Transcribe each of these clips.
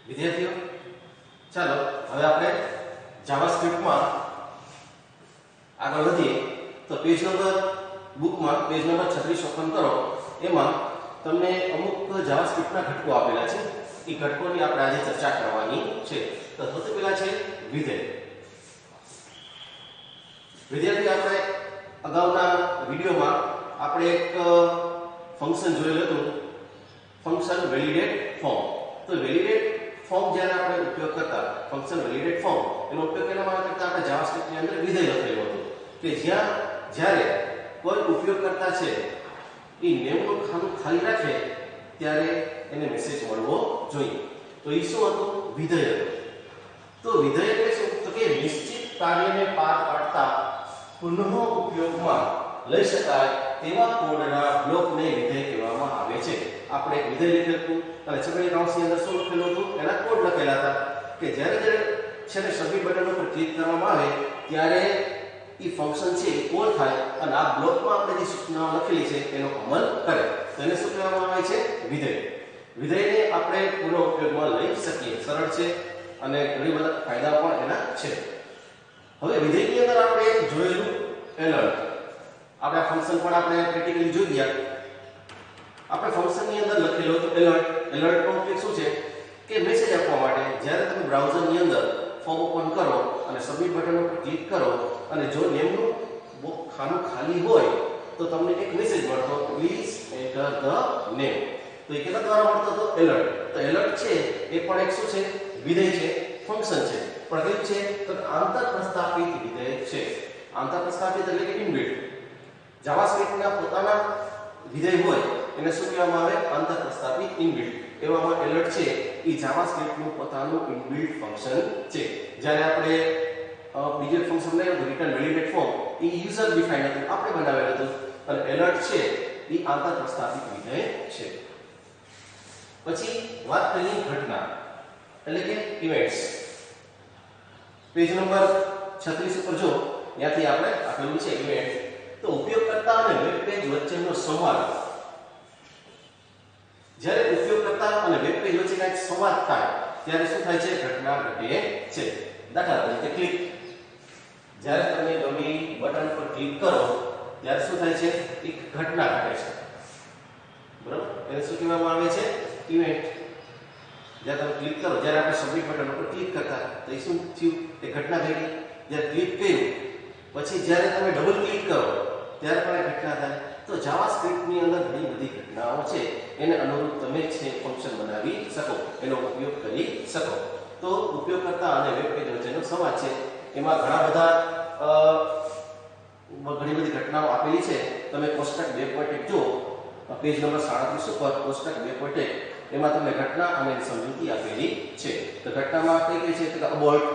વિદ્યાર્થીઓ ચાલો હવે આપણે જાવાસ્ક્રિપ્ટમાં આગળ વધીએ તો પેજ નંબર બુકમાં પેજ નંબર 36 ઓપન કરો એમાં તમને અમુક જાવાસ્ક્રિપ્ટના ઘટકો આપેલા છે એ ઘટકોની આપણે આજે ચર્ચા કરવાની છે તો સૌથી પહેલા છે વિધેય વિદ્યાર્થી આપણે અગાઉના વિડિયોમાં આપણે એક ફંક્શન જોયેલું હતું ફંક્શન વેલિડેટ ફોર્મ તો વેલિડેટ ફોર્મ જ્યારે આપણે ઉપયોગ કરતા ફંક્શન વેલિડેટ ફોર્મ એનો ઉપયોગ કરવા કરતા આપણે જાવાસ્ક્રિપ્ટની અંદર વિધેય લખેલું હતું કે જ્યારે કોઈ ઉપયોગકર્તા છે એ નેમનું ખાનું ખાલી રાખે ત્યારે એને મેસેજ મળવો જોઈએ તો એ શું હતું વિધેય હતું તો વિધેય એટલે શું તો કે નિશ્ચિત કાર્યને પાર પાડતા પુનઃ ઉપયોગમાં લઈ શકાય તેવા કોડના બ્લોકને વિધેય કહેવામાં આવે છે આપણે એક વિધેય લખેલું અને છગડી કૌંસની અંદર શું લખેલું હતું એના કોડ લખેલા હતા કે જ્યારે છેલ્લે સબમિટ બટન ઉપર ક્લિક કરવામાં આવે ત્યારે એ ફંક્શન છે એ કોલ થાય અને આ બ્લોકમાં આપણે જે સૂચનાઓ લખેલી છે એનો અમલ કરે તો એને શું કહેવામાં આવે છે વિધેય વિધેયને આપણે પુનઃ ઉપયોગમાં લઈ શકીએ સરળ છે અને ઘણી બધા ફાયદા પણ એના છે હવે વિધેયની અંદર આપણે જોયેલું એલર્ટ આપણે આ ફંક્શન પણ આપણે પ્રેક્ટિકલી જોઈ ગયા આપણે ફંક્શનની અંદર લખેલું હતું એલર્ટનો ઉપયોગ શું છે કે મેસેજ આપવા માટે જ્યારે તમે બ્રાઉઝરની અંદર ફોર્મ ઓપન કરો અને સબમિટ બટન ઉપર ક્લિક કરો અને જો નેમનું ખાનું ખાલી હોય તો તમને એક મેસેજ મળતો પ્લીઝ એન્ટર ધ નેમ તો એ કેના દ્વારા મળતો હતો એલર્ટ તો એલર્ટ છે એ પણ એક શું છે વિધેય છે ફંક્શન છે પણ કયું છે તો આંતર પ્રસ્થાપિત વિધેય છે આંતર પ્રસ્થાપિત એટલે કે ઇનબિલ્ટ જાવાસ્ક્રિપ્ટના પોતાના વિધેય હોય એને શું કહેવામાં આવે આંતર પ્રસ્થાપિત ઇનબિલ્ટ એવામાં એલર્ટ છે એ જાવાસ્ક્રિપ્ટનું પોતાનું ઇનબિલ્ટ ફંક્શન છે જ્યારે આપણે બીજું ફંક્શન લઈએ તો રિટર્ન વેલિડેટ ફોર્મ એ યુઝર ડિફાઇન્ડ હતું આપણે બનાવેલું હતું અને એલર્ટ છે એ આંતર પ્રસ્થાપિત વિધેય છે પછી વાત કરીએ ઘટના એટલે કે ઇવેન્ટ્સ પેજ નંબર 36 ઉપર જો ત્યાંથી આપણે આપેલું છે ઇવેન્ટ તો ઉપયોગકર્તા અને વેબ પેજ વચ્ચેનો સંવાદ જ્યારે ઉપયોગકર્તા અને વેબ પેજ વચ્ચે કંઈક સંવાદ થાય ત્યારે શું થાય છે ઘટના ઘટે છે દાખલા તરીકે ક્લિક જ્યારે તમે ગમે બટન પર ક્લિક કરો ત્યારે શું થાય છે એક ઘટના ઘટે છે બરાબર એને શું કહેવામાં આવે છે ઇવેન્ટ જ્યારે તમે ક્લિક કરો જ્યારે આપણે સબમિટ બટન ઉપર ક્લિક કરતા તો એ શું થયું એ ઘટના ઘટી જ્યારે ક્લિક કર્યું પછી જ્યારે તમે ડબલ ક્લિક કરો ત્યારે પણ એ ઘટના થાય તો જાવાસ્ક્રિપ્ટની અંદર ઘણી બધી ઘટનાઓ છે એને અનુરૂપ તમે છે ફંક્શન બનાવી શકો એનો ઉપયોગ કરી શકો તો ઉપયોગકર્તા અને વેબ પેજ વચ્ચેનો સંવાદ છે એમાં ઘણી બધી ઘટનાઓ આપેલી છે તમે કોષ્ટક 2.1 જો પેજ નંબર 37 ઉપર કોષ્ટક 2.1 એમાં તમને ઘટના અને સમજૂતી આપેલી છે તો ઘટનામાં કઈ કઈ છે તો અબોર્ટ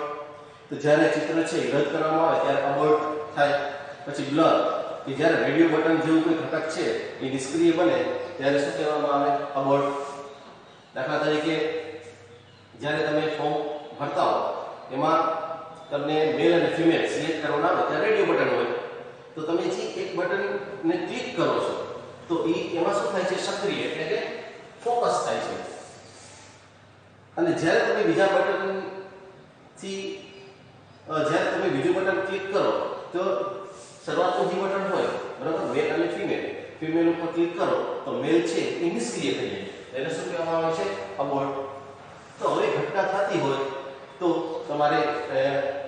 તો જ્યારે ચિત્ર છે રદ કરવામાં આવે ત્યારે અબોર્ટ થાય પછી બ્લર કે જ્યારે રેડિયો બટન જેવું કોઈ ઘટક છે એ નિષ્ક્રિય બને ત્યારે શું કહેવામાં આવે અબોર્ટ દાખલા તરીકે જ્યારે તમે ફોર્મ ભરતા હો એમાં તમને મેલ અને ફિમેલ સિલેક્ટ કરવાના આવે ત્યારે રેડિયો બટન હોય તો તમે જે એક બટનને ક્લિક કરો છો તો એમાં શું થાય છે સક્રિય એટલે કે ફોકસ થાય છે અને જ્યારે તમે બીજા બટનથી જ્યારે તમે બીજું બટન ક્લિક કરો તો શરૂઆતનું જે બટન હોય બરાબર મેલ અને ફિમેલ ઉપર ક્લિક કરો તો મેલ છે એ નિષ્ક્રિય થઈ જાય એને શું કહેવામાં આવે છે અબોર્ટ તો હવે ઘટના થતી હોય તો તમારે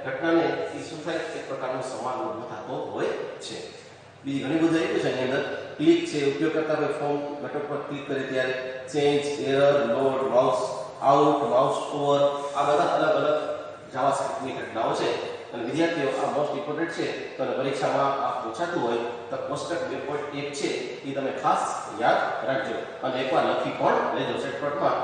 ઘટનાને એ શું થાય એક પ્રકારનો સંવાદ ઊભો થતો હોય છે બીજી ઘણી બધી આપ્યું છે એની અંદર ક્લિક છે ઉપયોગકર્તા કોઈ ફોર્મ બટન પર ક્લિક કરે ત્યારે change error load mouse out mouse over આ બધા અલગ અલગ જાવાસ્ક્રિપ્ટની ઘટનાઓ છે અને વિદ્યાર્થીઓ આ મોસ્ટ ઇમ્પોર્ટન્ટ છે તો પરીક્ષામાં આ પૂછાતું હોય તો કોષ્ટક 2.1 છે એ તમે ખાસ યાદ રાખજો અને એકવાર લખી પણ લેજો શોર્ટકટમાં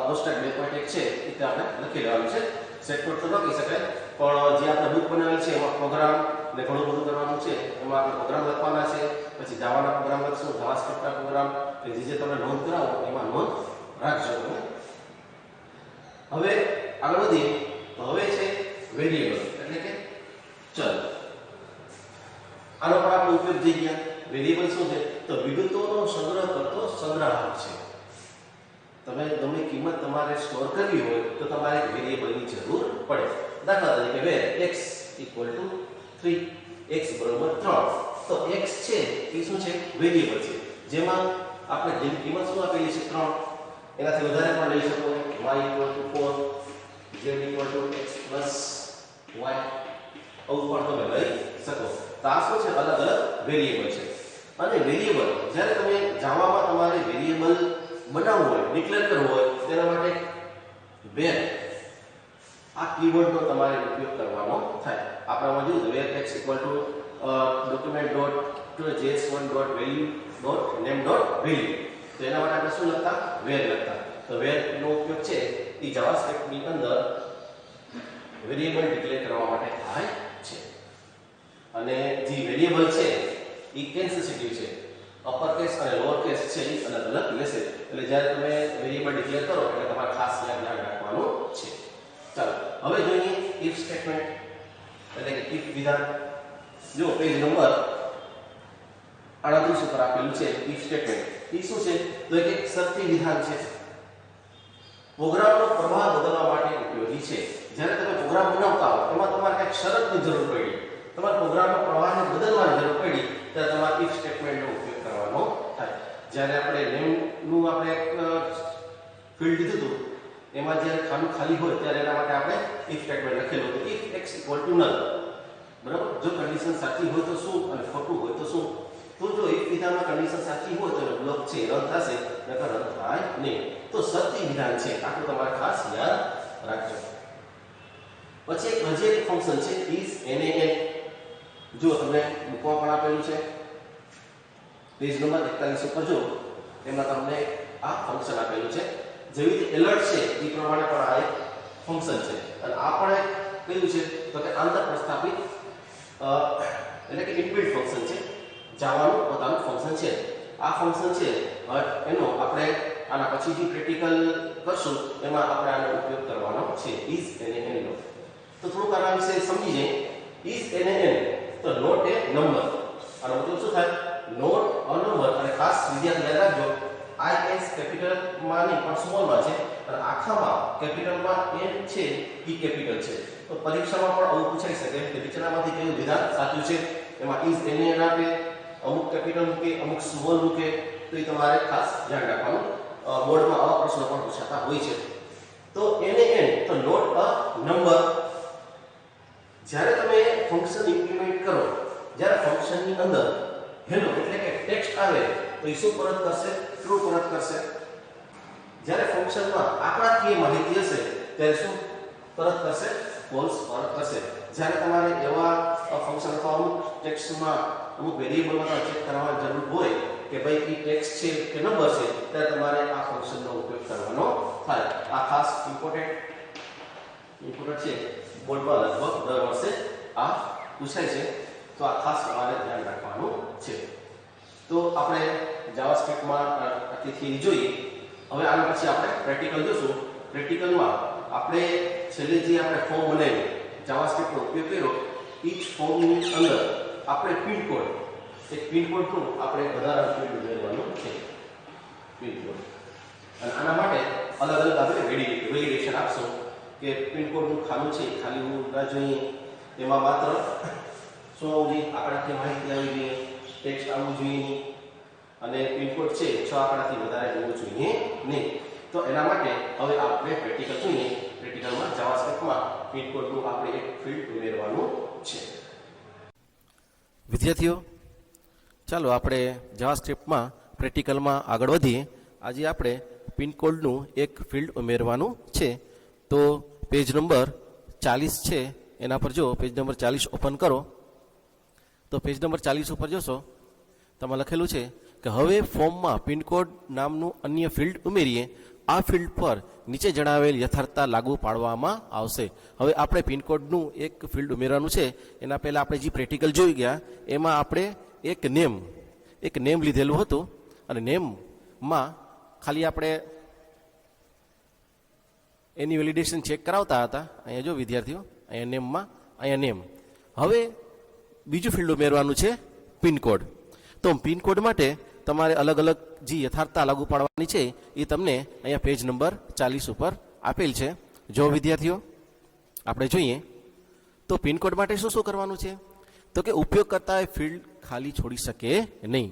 કોષ્ટક 2.1 છે એ આપણે લખી લેવાનું છે શોર્ટકટ તો લખી શકાય પણ જે આપણે બુક બનાવેલ છે એમાં પ્રોગ્રામ ને ઘણું બધું કરવાનું છે એમાં આપણે પ્રોગ્રામ લખવાના છે પછી જાવાના પ્રોગ્રામ લખશું જાવાસ્ક્રિપ્ટના પ્રોગ્રામ કે જે તમે નોંધ કરાવો એમાં નોંધ રાખજો હવે આગળ વધીએ તો હવે છે વેરિયેબલ એટલે કે ચલ આનો પણ આપણે ઉપયોગ થઈ ગયા વેરિયેબલ શું છે તો વિગતોનો સંગ્રહ કરતો સંગ્રાહક છે તમે ગમે કિંમત તમારે સ્ટોર કરવી હોય તો તમારે એક વેરિયેબલની જરૂર પડે. દાખલા તરીકે where x = 3, x બરાબર 3. તો x છે એ શું છે? વેરિયેબલ છે, જેમાં આપણે જેની કિંમત શું આપેલી છે? 3. એનાથી વધારે પણ લઈ શકો. y = 4, z = x + y, આવું પણ તમે લઈ શકો. તો આ શું છે? અલગ અલગ વેરિયેબલ છે. અને વેરિયેબલ જ્યારે તમે જાવામાં તમારે વેરિયેબલ બનાવવું હોય, ડિક્લેર કરવું હોય, તેના માટે where આ કીવર્ડનો તમારે ઉપયોગ કરવાનો થાય. આપણામાં જોયું where x = document.json.value.name.value. તો એના માટે આપણે શું લખતા? where લખતા. તો where નો ઉપયોગ છે એ જાવાસ્ક્રિપ્ટ ની અંદર વેરિયેબલ ડિક્લેર કરવા માટે થાય છે. અને જે વેરિયેબલ છે એ કેસ સેન્સિટિવ છે. અપર કેસ અને લોઅર કેસ છે એ અલગ અલગ લેશે. એટલે જ્યારે તમે વેરિયેબલ ડિક્લેર કરો એટલે તમારે ખાસ ધ્યાન રાખવાનું છે. ચાલો હવે જોઈએ if સ્ટેટમેન્ટ એટલે કે if વિધાન. જો પેજ નંબર 38 ઉપર આપેલું છે if સ્ટેટમેન્ટ. એ શું છે? તો એક શરતી વિધાન છે. પ્રોગ્રામનો પ્રવાહ બદલવા માટે ઉપયોગી છે. જ્યારે તમે પ્રોગ્રામ બનાવતા હો એમાં તમારે એક શરતની જરૂર પડી, તમારે પ્રોગ્રામના પ્રવાહને બદલવાની જરૂર પડી, ત્યારે તમારે if સ્ટેટમેન્ટનો ઉપયોગ કરવાનો થાય. જ્યારે આપણે નેમ નું આપણે એક ફિલ્ડ લીધું હતું, એમાં જ્યારે ખાનું ખાલી હોય ત્યારે એના માટે આપણે if સ્ટેટમેન્ટ લખેલું હતું if x = null. બરાબર? જો કન્ડિશન સાચી હોય તો શું અને ખોટું હોય તો શું? તો જો if વિધાનમાં કન્ડિશન સાચી હોય તો બ્લોક છે રદ થશે, નકર રદ થાય નહીં. તો શરતી વિધાન છે, આટલું તમારે ખાસ યાદ રાખજો. પછી એક હજી એક ફંક્શન છે is nan. જો તમને બુકમાં પણ આપેલું છે પેજ નંબર 41 ઉપર જો એમાં તમને આ ફંક્શન આપેલું છે. જેવી રીતે એલર્ટ છે એ પ્રમાણે પણ આ એક ફંક્શન છે. અને આ પણ એક કયું છે? તો કે આંતર પ્રસ્થાપિત એટલે કે ઇનબિલ્ટ ફંક્શન છે. જાવાનું પોતાનું ફંક્શન છે. આ ફંક્શન છે એનો આપણે આના પછી જે પ્રેક્ટિકલ કરશું એમાં આપણે આનો ઉપયોગ કરવાનો છે is nan નો. તો થોડુંક આના વિશે સમજી જઈએ. is nan તો નોટ એ નંબર. આનો મતલબ શું થાય? Not a number. અને ખાસ વિદ્યાર્થી યાદ રાખજો is કેપિટલ માં નહીં પણ સ્મોલ માં છે, અને આખામાં કેપિટલમાં n છે એ કેપિટલ છે. તો પરીક્ષામાં પણ આવું પૂછાઈ શકે કે નીચેનામાંથી કયું વિધાન સાચું છે. એમાં is nan આપે, અમુક કેપિટલ મૂકે, અમુક સ્મોલ મૂકે, તો એ તમારે ખાસ ધ્યાન રાખવાનું. બોર્ડમાં આવા પ્રશ્નો પણ પૂછાતા હોય છે. તો nan તો નોટ અ નંબર. જ્યારે તમે ફંક્શન ઇમ્પ્લિમેન્ટ કરો, જ્યારે ફંક્શનની અંદર હેલો એટલે કે ટેક્સ્ટ આવે તો એ શું પરત કરશે? ટ્રુ પરત કરશે. જ્યારે ફંક્શનમાં આંકડાકીય માહિતી હશે ત્યારે શું પરત કરશે? ફોલ્સ પરત કરશે. જ્યારે તમારે એવા ફંક્શન અથવા અમુક ટેક્સ્ટમાં અમુક વેરિયેબલમાં ચેક કરવાની જરૂર હોય કે ભાઈ એ ટેક્સ્ટ છે કે નંબર છે, ત્યારે તમારે આ ફંક્શનનો ઉપયોગ કરવાનો થાય. આ ખાસ ઇમ્પોર્ટન્ટ છે. બોર્ડમાં લગભગ દર વર્ષે આ પૂછાય છે. તો આ ખાસ તમારે ધ્યાન રાખવાનું છે. તો આપણે જાવાસ્ક્રિપ્ટમાં આટલી થિયરી જોઈ. હવે આના પછી આપણે પ્રેક્ટિકલ જોશું. પ્રેક્ટિકલમાં આપણે છેલ્લે જે આપણે ફોર્મ બનાવ્યું, જાવાસ્ક્રિપ્ટનો ઉપયોગ કર્યો, ઈચ ફોર્મની અંદર આપણે પિન કોડ, એક પિન કોડનું આપણે વધારાનું ફિલ્ડ ઉમેરવાનું છે. Pin code. અને આના માટે અલગ અલગ આપણે વેલિડેશન આપશું કે પિન કોડનું ખાનું છે ખાલી હું ના જોઈએ, એમાં માત્ર શું આવવું જોઈએ? આંકડાકીય માહિતી આવી જોઈએ, ટેક્સ્ટ આવવું જોઈએ નહીં, અને પિનકોડ છે 6 આંકડાથી વધારે હોવું જોઈએ નહીં. તો એના માટે હવે આપણે પ્રેક્ટિકલ જોઈએ. પ્રેક્ટિકલમાં જાવાસ્ક્રિપ્ટમાં પિનકોડનું આપણે એક ફિલ્ડ ઉમેરવાનું છે. વિદ્યાર્થીઓ, ચાલો આપણે જાવાસ્ક્રિપ્ટમાં પ્રેક્ટિકલમાં આગળ વધીએ. આજે આપણે પિનકોડનું એક ફિલ્ડ ઉમેરવાનું છે. તો પેજ નંબર 40 છે એના પર જો પેજ નંબર 40 ઓપન કરો તો પેજ નંબર 40 ઉપર જોશો તેમાં લખેલું છે કે હવે ફોર્મમાં પિનકોડ નામનું અન્ય ફિલ્ડ ઉમેરીએ. આ ફિલ્ડ પર નીચે જણાવેલ યથાર્થતા લાગુ પાડવામાં આવશે. હવે આપણે પિનકોડનું એક ફિલ્ડ ઉમેરવાનું છે. એના પહેલાં આપણે જે પ્રેક્ટિકલ જોઈ ગયા એમાં આપણે એક નેમ લીધેલું હતું, અને નેમમાં ખાલી આપણે એની વેલિડેશન ચેક કરાવતા હતા. અહીંયા જો વિદ્યાર્થીઓ, અહીંયા નેમમાં, અહીંયા નેમ. હવે બીજું ફિલ્ડ ઉમેરવાનું છે પિનકોડ. તો પિનકોડ માટે તમારે અલગ અલગ જે યથાર્થતા લાગુ પાડવાની છે એ તમને અહીંયા પેજ નંબર 40 ઉપર આપેલ છે. જો વિદ્યાર્થીઓ આપણે જોઈએ તો પિનકોડ માટે શું શું કરવાનું છે, તો કે ઉપયોગકર્તાએ ફિલ્ડ ખાલી છોડી શકે નહીં.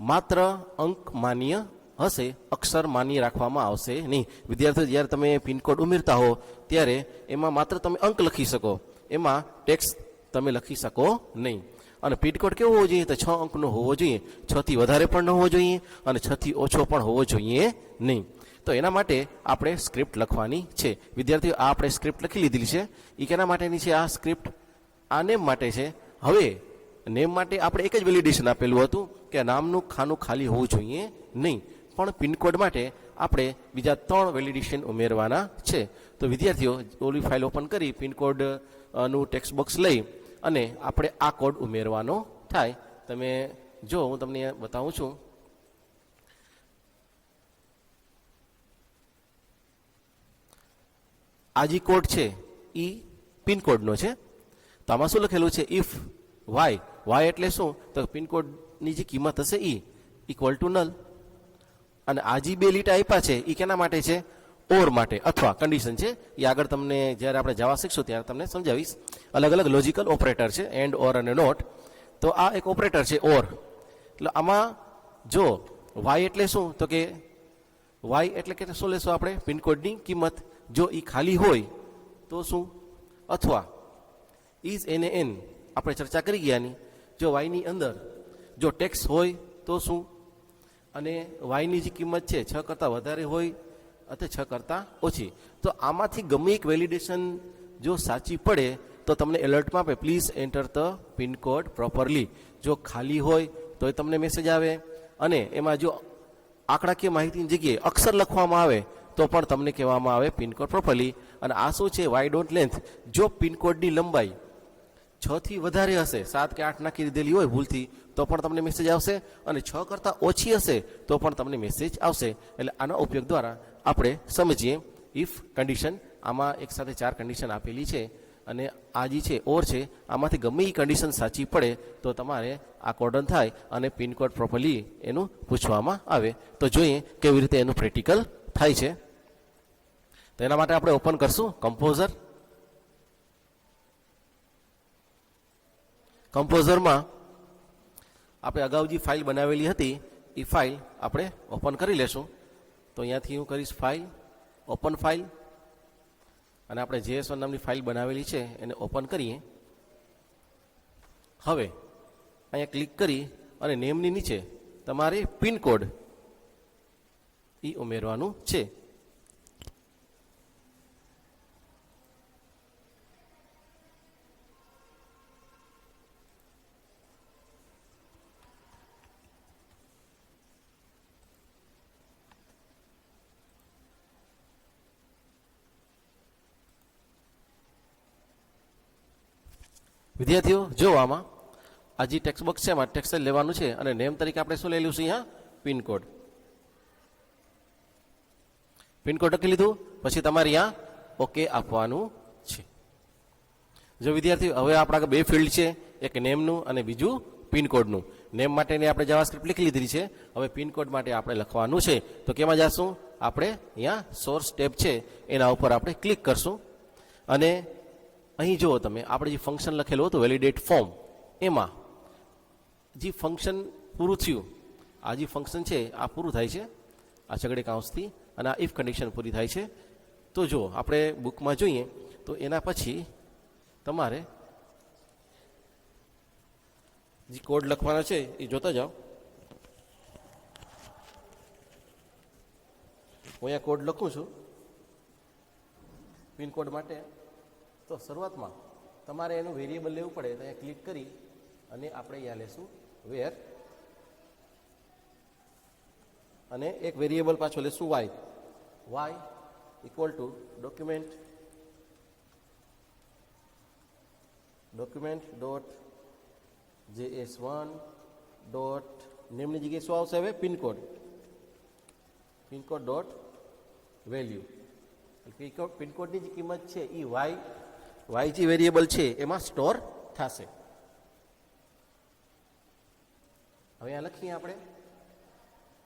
માત્ર અંક માન્ય હશે, અક્ષર માન્ય રાખવામાં આવશે નહીં. વિદ્યાર્થીઓ જ્યારે તમે પિનકોડ ઉમેરતા હો ત્યારે એમાં માત્ર તમે અંક લખી શકો, એમાં ટેક્સ્ટ તમે લખી શકો નહીં. અને પિનકોડ કેવો હોવો જોઈએ, તો 6 અંકનો હોવો જોઈએ. 6 થી વધારે પણ ન હોવો જોઈએ અને 6 થી ઓછો પણ હોવો જોઈએ નહીં. તો એના માટે આપણે સ્ક્રિપ્ટ લખવાની છે. વિદ્યાર્થીઓ આ આપણે સ્ક્રિપ્ટ લખી લીધેલી છે. એ કેના માટેની છે આ સ્ક્રિપ્ટ? આ નેમ માટે છે. હવે નેમ માટે આપણે એક જ વેલિડેશન આપેલું હતું કે નામનું ખાનું ખાલી હોવું જોઈએ નહીં, પણ પિનકોડ માટે આપણે બીજા 3 વેલિડેશન ઉમેરવાના છે. તો વિદ્યાર્થીઓ ઓલી ફાઇલ ઓપન કરી પિનકોડ નું ટેક્સ્ટ બોક્સ લઈ અને આપણે આ કોડ ઉમેરવાનો થાય. તમે જો હું તમને બતાવું છું. આ જે કોડ છે એ પિનકોડનો છે. તો આમાં શું લખેલું છે, ઇફ વાય એટલે શું, તો પિનકોડની જે કિંમત હશે એ ઇક્વલ ટુ નલ. અને આ જે 2 લીટા આપ્યા છે એ કેના માટે છે, ઓર માટે અથવા કન્ડિશન છે. એ આગળ તમને જ્યારે આપણે જાવા શીખશું ત્યારે તમને સમજાવીશ. અલગ અલગ લોજિકલ ઓપરેટર છે, એન્ડ, ઓર અને નોટ. તો આ એક ઓપરેટર છે ઓર. એટલે આમાં જો વાય એટલે શું, તો કે વાય એટલે કે શું લેશું આપણે, પિનકોડની કિંમત. જો એ ખાલી હોય તો શું, અથવા ઇઝ એને એન આપણે ચર્ચા કરી ગયાની. જો વાયની અંદર જો ટેક્સ હોય તો શું, અને વાયની જે કિંમત છે 6 કરતાં વધારે હોય અથવા 6 કરતાં ઓછી. તો આમાંથી ગમે એક વેલિડેશન જો સાચી પડે તો તમને એલર્ટમાં આપે, please enter the pincode properly. જો ખાલી હોય તો એ તમને મેસેજ આવે, અને એમાં જો આંકડાકીય માહિતીની જગ્યાએ અક્ષર લખવામાં આવે તો પણ તમને કહેવામાં આવે પિનકોડ પ્રોપરલી. અને આ શું છે, વાય ડોન્ટ લેન્થ. જો પિનકોડની લંબાઈ 6 થી વધારે હશે, 7 કે 8 નાખી દીધેલી હોય ભૂલથી, તો પણ તમને મેસેજ આવશે, અને 6 કરતાં ઓછી હશે તો પણ તમને મેસેજ આવશે. એટલે આનો ઉપયોગ દ્વારા આપણે સમજીએ ઇફ કન્ડિશન. આમાં એક સાથે 4 કન્ડિશન આપેલી છે, અને આ જે છે ઓર છે, આમાંથી ગમે એ કન્ડિશન સાચી પડે તો તમારે આ કોડ રન થાય અને પિનકોડ પ્રોપરલી એનું પૂછવામાં આવે. તો જોઈએ કેવી રીતે એનું પ્રેક્ટિકલ થાય છે. તો એના માટે આપણે ઓપન કરશું કમ્પોઝર. કમ્પોઝરમાં આપણે અગાઉ જે ફાઇલ બનાવેલી હતી એ ફાઇલ આપણે ઓપન કરી લેશું. તો અહીંયાથી હું કરીશ ફાઇલ, ઓપન ફાઇલ, અને આપણે JS1 નામની ફાઇલ બનાવેલી છે એને ઓપન કરીએ. હવે અહીંયા ક્લિક કરી અને નેમની નીચે તમારે પિનકોડ એ ઉમેરવાનું છે. વિદ્યાર્થીઓ જો આમાં આ જે ટેક્સ્ટ બોક્સ છે એમાં ટેક્સ્ટ લેવાનું છે, અને નેમ તરીકે આપણે શું લઈ લઈશું, અહીંયા પિનકોડ. પિનકોડ લખી લીધું પછી તમારે અહીંયા ઓકે આપવાનું છે. જો વિદ્યાર્થીઓ હવે આપણા 2 ફિલ્ડ છે, એક નેમનું અને બીજું પિનકોડનું. નેમ માટેની આપણે જાવાસ્ક્રિપ્ટ લખી લીધી છે. હવે પિનકોડ માટે આપણે લખવાનું છે. તો કેમાં જશું, આપણે અહીંયા સોર્સ ટેબ છે એના ઉપર આપણે ક્લિક કરશું. અને અહીં જુઓ તમે આપણે જે ફંક્શન લખેલું હતું વેલિડેટ ફોર્મ, એમાં જે ફંક્શન પૂરું થયું, આ જે ફંક્શન છે આ પૂરું થાય છે આ છગડે કૌંસથી, અને આ ઇફ કન્ડિશન પૂરી થાય છે. તો જો આપણે બુકમાં જોઈએ તો એના પછી તમારે જે કોડ લખવાના છે એ જોતા જાઓ. હું અહીંયા કોડ લખું છું પિનકોડ માટે. તો શરૂઆતમાં તમારે એનું વેરિયેબલ લેવું પડે, તો અહીંયા ક્લિક કરી અને આપણે અહીંયા લેશું વેર, અને એક વેરિયેબલ પાછો લેશું Y equal to document dot JS1 dot નેમની જગ્યાએ શું આવશે, હવે પિનકોડ ડોટ વેલ્યુ. પિનકોડની જે કિંમત છે એ વાય જે વેરિયેબલ છે એમાં સ્ટોર થશે. હવે અહીંયા લખીએ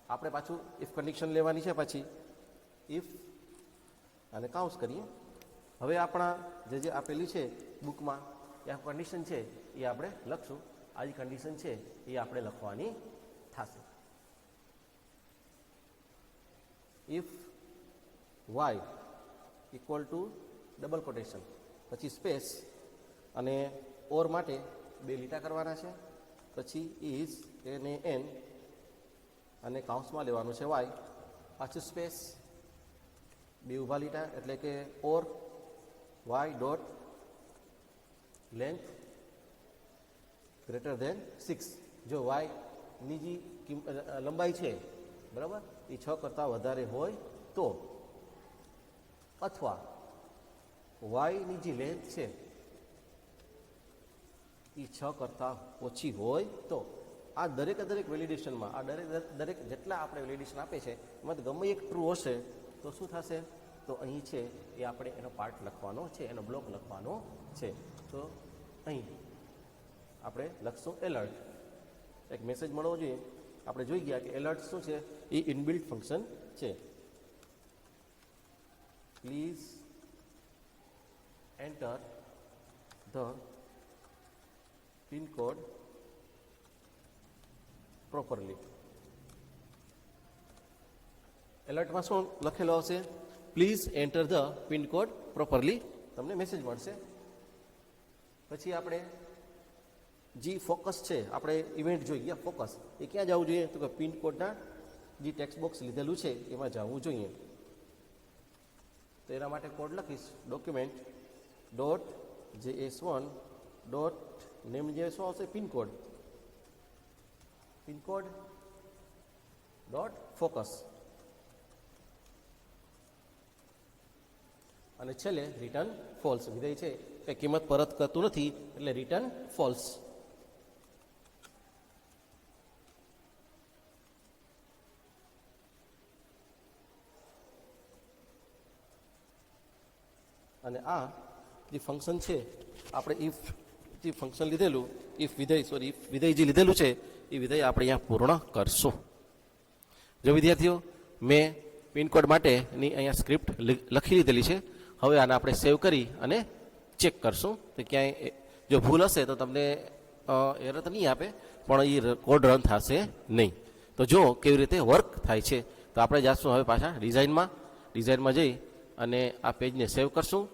આપણે પાછું ઇફ કન્ડિશન લેવાની છે, પછી ઇફ અને કાઉન્સ કરીએ. હવે આપણા જે આપેલી છે બુકમાં એ કન્ડિશન છે એ આપણે લખશું. આ જે કન્ડિશન છે એ આપણે લખવાની થશે. If Y equal to double quotation પછી સ્પેસ અને ઓર માટે 2 લીટા કરવાના છે, પછી ઇઝ એને એન અને કાઉન્સમાં લેવાનું છે વાય, પાછું સ્પેસ 2 ઊભા લીટા એટલે કે or Y dot length greater than 6. જો વાયની જે લંબાઈ છે બરાબર એ 6 કરતાં વધારે હોય તો, અથવા વાયની જે લેન્થ છે એ 6 કરતાં ઓછી હોય તો. આ દરેક વેલિડેશનમાં આ દરેક જેટલા આપણે વેલિડેશન આપે છે એમાં ગમે એક ટ્રુ હશે તો શું થશે, તો અહીં છે એ આપણે એનો પાર્ટ લખવાનો છે, એનો બ્લોક લખવાનો છે. તો અહીં આપણે લખશું એલર્ટ. એક મેસેજ મળવો જોઈએ. આપણે જોઈ ગયા કે એલર્ટ શું છે, એ ઇનબિલ્ટ ફંક્શન છે. Please enter the pin code properly. એલર્ટમાં શું લખેલો હશે, please enter the pin code properly, તમને મેસેજ મળશે. પછી આપણે જે ફોકસ છે, આપણે ઇવેન્ટ જોઈ ગયા ફોકસ, એ ક્યાં જવું જોઈએ, તો કે પિન કોડના જે ટેક્સ્ટ બોક્સ લીધેલું છે એમાં જવું જોઈએ. તો એના માટે કોડ લખીશ, document dot JS1 dot name જે શું આવશે, પિનકોડ ડોટ ફોકસ, અને છેલ્લે રિટર્ન ફોલ્સ. વિધેય છે કે કિંમત પરત કરતું નથી એટલે રિટર્ન ફોલ્સ. અને આ જે ફંક્શન છે આપણે ઇફ જે ફંક્શન લીધેલું ઇફ વિધેય જે લીધેલું છે એ વિધેય આપણે અહીંયા પૂર્ણ કરશું. જો વિદ્યાર્થીઓ, મેં પિનકોડ માટેની અહીંયા સ્ક્રિપ્ટ લખી લીધેલી છે. હવે આને આપણે સેવ કરી અને ચેક કરશું તો ક્યાંય જો ભૂલ હશે તો તમને એરર તો નહીં આપે, પણ એ કોડ રન થશે નહીં. તો જો કેવી રીતે વર્ક થાય છે, તો આપણે જાશું હવે પાછા ડિઝાઇનમાં જઈ અને આ પેજને સેવ કરશું.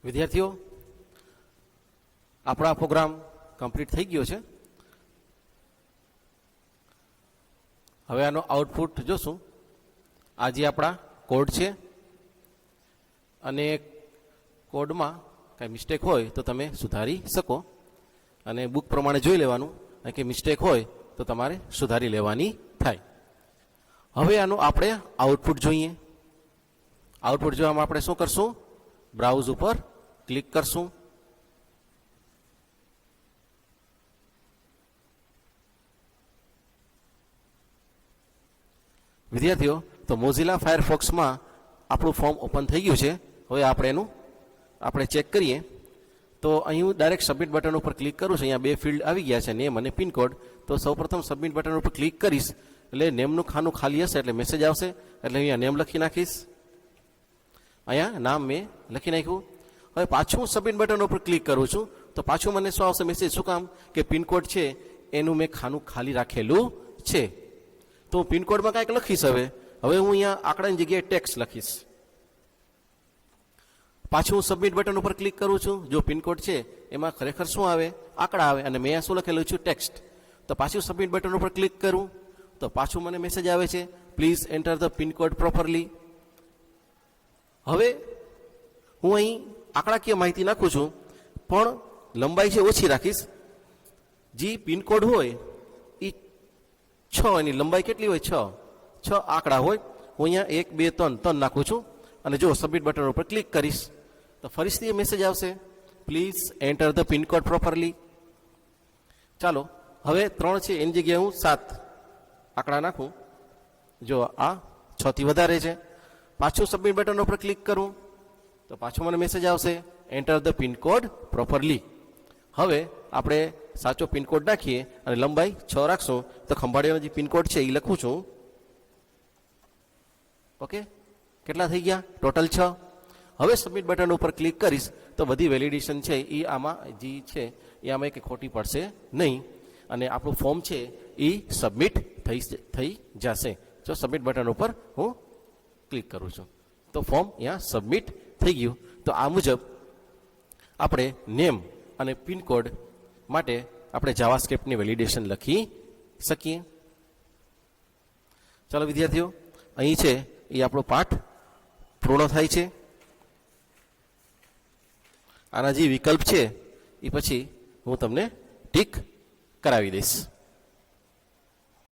વિદ્યાર્થીઓ, આપણા પ્રોગ્રામ કમ્પ્લીટ થઈ ગયો છે. હવે આનો આઉટપુટ જોશું. આ જે આપણા કોડ છે, અને કોડમાં કાંઈ મિસ્ટેક હોય તો તમે સુધારી શકો, અને બુક પ્રમાણે જોઈ લેવાનું, અને કે મિસ્ટેક હોય તો તમારે સુધારી લેવાની થાય. હવે આનું આપણે આઉટપુટ જોઈએ. આઉટપુટ જોવામાં આપણે શું કરશું, બ્રાઉઝ ઉપર ક્લિક કરશું. વિદ્યાર્થીઓ, તો મોઝિલા ફાયરફોક્સમાં આપણું ફોર્મ ઓપન થઈ ગયું છે. હવે આપણે ચેક કરીએ. તો અહીં હું ડાયરેક્ટ સબમિટ બટન ઉપર ક્લિક કરું છું. અહીંયા 2 ફિલ્ડ આવી ગયા છે, નેમ અને પિનકોડ. તો સૌપ્રથમ સબમિટ બટન ઉપર ક્લિક કરીશ એટલે નેમનું ખાનું ખાલી હશે એટલે મેસેજ આવશે. એટલે અહીંયા નેમ લખી નાખીશ. અહીંયા નામ મેં લખી નાખ્યું. હવે પાછું હું સબમિટ બટન ઉપર ક્લિક કરું છું તો પાછું મને શું આવશે મેસેજ, શું કામ, કે પિનકોડ છે એનું મેં ખાનું ખાલી રાખેલું છે. તો હું પિનકોડમાં કાંઈક લખીશ. હવે હું અહીંયા આંકડાની જગ્યાએ ટેક્સ્ટ લખીશ. પાછું હું સબમિટ બટન ઉપર ક્લિક કરું છું. જો પિનકોડ છે એમાં ખરેખર શું આવે, આંકડા આવે, અને મેં શું લખેલું છું, ટેક્સ્ટ. તો પાછું સબમિટ બટન ઉપર ક્લિક કરું તો પાછું મને મેસેજ આવે છે, please enter the pincode properly. હવે હું અહીં આંકડાકીય માહિતી નાખું છું, પણ લંબાઈ છે ઓછી રાખીશ. જે પિનકોડ હોય એ 6, એની લંબાઈ કેટલી હોય, 6 આંકડા હોય. હું અહીંયા 1 2 3 નાખું છું, અને જો સબમિટ બટન ઉપર ક્લિક કરીશ તો ફરીથી મેસેજ આવશે, please enter the pincode properly. ચાલો, હવે 3 છે એની જગ્યાએ હું 7 આંકડા નાખું. જો આ 6 થી વધારે છે. પાછું સબમિટ બટન ઉપર ક્લિક કરું તો પાછું મને મેસેજ આવશે, એન્ટર ધ પિનકોડ પ્રોપરલી. હવે આપણે સાચો પિનકોડ નાખીએ અને લંબાઈ 6 રાખશું તો ખંભાળિયાનો જે પિનકોડ છે એ લખું છું. ઓકે, કેટલા થઈ ગયા? ટોટલ 6. હવે સબમિટ બટન ઉપર ક્લિક કરીશ તો બધી વેલિડેશન છે એ આમાં જે છે એ આમાં એક ખોટી પડશે નહીં અને આપણું ફોર્મ છે એ સબમિટ થઈ જશે. જો સબમિટ બટન ઉપર હું ક્લિક કરું છું તો ફોર્મ અહીંયા સબમિટ થઈ ગયું. તો આ મુજબ આપણે નેમ અને પિનકોડ માટે આપણે જાવાસ્ક્રિપ્ટની વેલિડેશન લખી શકીએ. ચાલો વિદ્યાર્થીઓ, અહીં છે એ આપણો પાઠ પૂર્ણ થાય છે. આના જે વિકલ્પ છે એ પછી હું તમને ટીક કરાવી દઈશ.